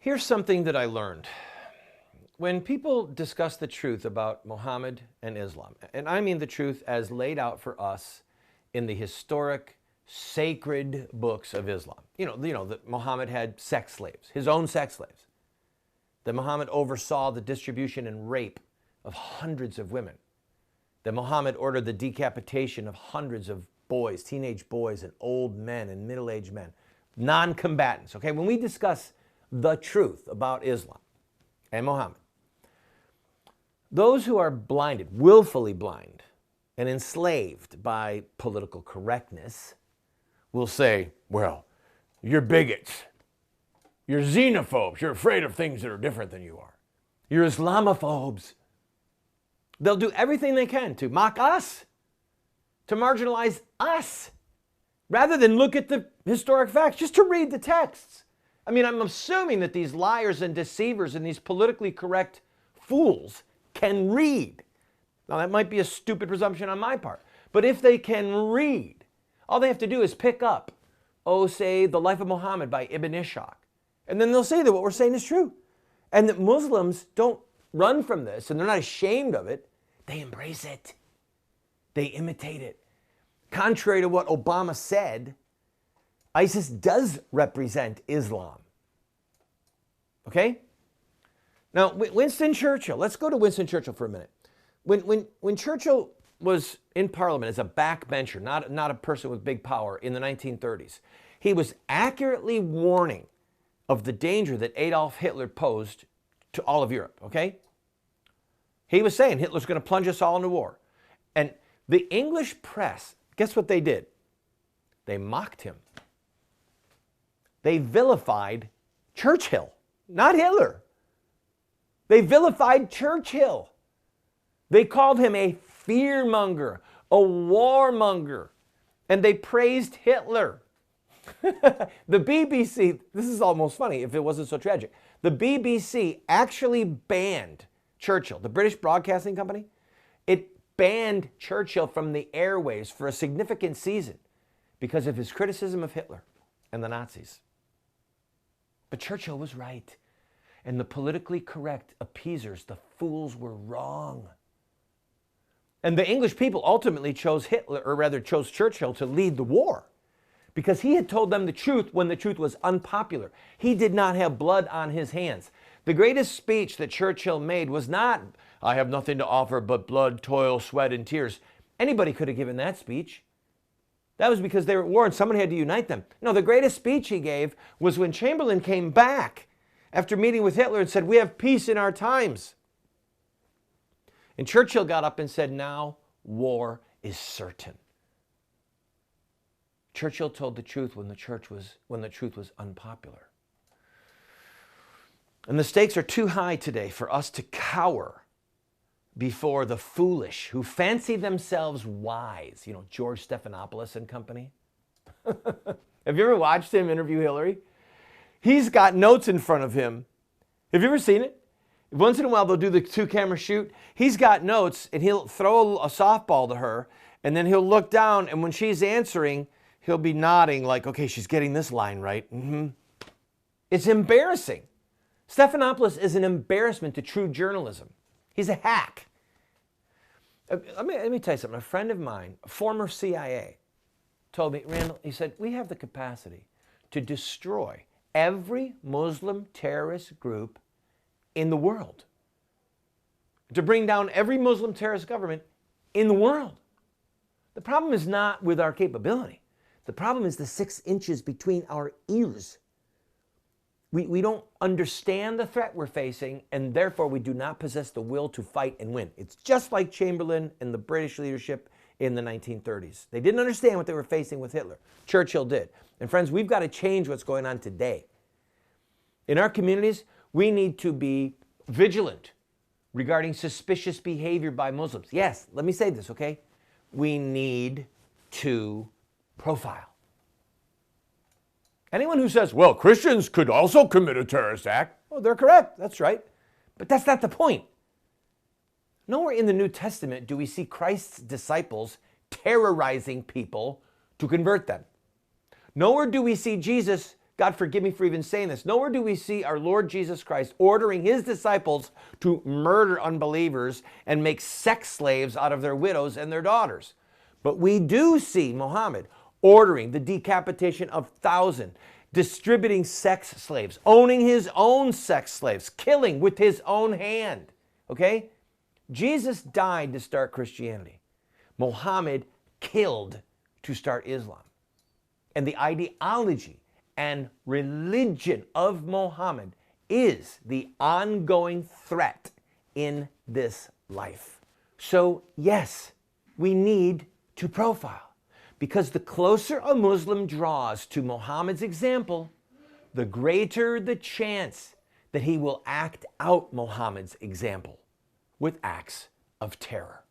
Here's something that I learned. When people discuss the truth about Muhammad and Islam, and I mean the truth as laid out for us in the historic, sacred books of Islam. You know that Muhammad had sex slaves, his own sex slaves. That Muhammad oversaw the distribution and rape of hundreds of women. That Muhammad ordered the decapitation of hundreds of boys, teenage boys, and old men and middle-aged men, non-combatants. Okay, when we discuss the truth about Islam and Muhammad, those who are blinded, willfully blind, and enslaved by political correctness will say, well, you're bigots. You're xenophobes. You're afraid of things that are different than you are. You're Islamophobes. They'll do everything they can to mock us, to marginalize us, rather than look at the historic facts, just to read the texts. I mean, I'm assuming that these liars and deceivers and these politically correct fools can read. Now, that might be a stupid presumption on my part, but if they can read, all they have to do is pick up, say, The Life of Muhammad by Ibn Ishaq, and then they'll say that what we're saying is true, and that Muslims don't run from this, and they're not ashamed of it. They embrace it. They imitate it. Contrary to what Obama said, ISIS does represent Islam. Okay? Now, Winston Churchill, let's go to Winston Churchill for a minute. When Churchill was in Parliament as a backbencher, not a person with big power in the 1930s, he was accurately warning of the danger that Adolf Hitler posed to all of Europe, okay? He was saying Hitler's going to plunge us all into war. And the English press, guess what they did? They mocked him. They vilified Churchill, not Hitler. They vilified Churchill. They called him a fearmonger, a warmonger, and they praised Hitler. The BBC, this is almost funny if it wasn't so tragic. The BBC actually banned Churchill, the British Broadcasting Company. It banned Churchill from the airwaves for a significant season because of his criticism of Hitler and the Nazis. But Churchill was right. And the politically correct appeasers, the fools, were wrong. And the English people ultimately chose Hitler, or rather chose Churchill, to lead the war because he had told them the truth when the truth was unpopular. He did not have blood on his hands. The greatest speech that Churchill made was not, I have nothing to offer but blood, toil, sweat, and tears. Anybody could have given that speech. That was because they were at war and someone had to unite them. No, the greatest speech he gave was when Chamberlain came back after meeting with Hitler and said, we have peace in our times. And Churchill got up and said, now war is certain. Churchill told the truth when the truth was unpopular. And the stakes are too high today for us to cower before the foolish who fancy themselves wise. You know, George Stephanopoulos and company. Have you ever watched him interview Hillary? He's got notes in front of him. Have you ever seen it? Once in a while, they'll do the two-camera shoot. He's got notes, and he'll throw a softball to her, and then he'll look down, and when she's answering, he'll be nodding like, okay, she's getting this line right. It's embarrassing. Stephanopoulos is an embarrassment to true journalism. He's a hack. Let me tell you something. A friend of mine, a former CIA, told me, Randall, he said, we have the capacity to destroy every Muslim terrorist group in the world. To bring down every Muslim terrorist government in the world. The problem is not with our capability. The problem is the 6 inches between our ears. We don't understand the threat we're facing, and therefore we do not possess the will to fight and win. It's just like Chamberlain and the British leadership in the 1930s. They didn't understand what they were facing with Hitler. Churchill did. And friends, we've got to change what's going on today. In our communities, we need to be vigilant regarding suspicious behavior by Muslims. Yes, let me say this, okay? We need to profile. Anyone who says, well, Christians could also commit a terrorist act, well, they're correct. That's right. But that's not the point. Nowhere in the New Testament do we see Christ's disciples terrorizing people to convert them. Nowhere do we see Jesus God forgive me for even saying this. Nowhere do we see our Lord Jesus Christ ordering his disciples to murder unbelievers and make sex slaves out of their widows and their daughters. But we do see Muhammad ordering the decapitation of thousands, distributing sex slaves, owning his own sex slaves, killing with his own hand. Okay? Jesus died to start Christianity. Muhammad killed to start Islam. And the ideology and religion of Muhammad is the ongoing threat in this life. So yes, we need to profile, because the closer a Muslim draws to Muhammad's example, the greater the chance that he will act out Muhammad's example with acts of terror.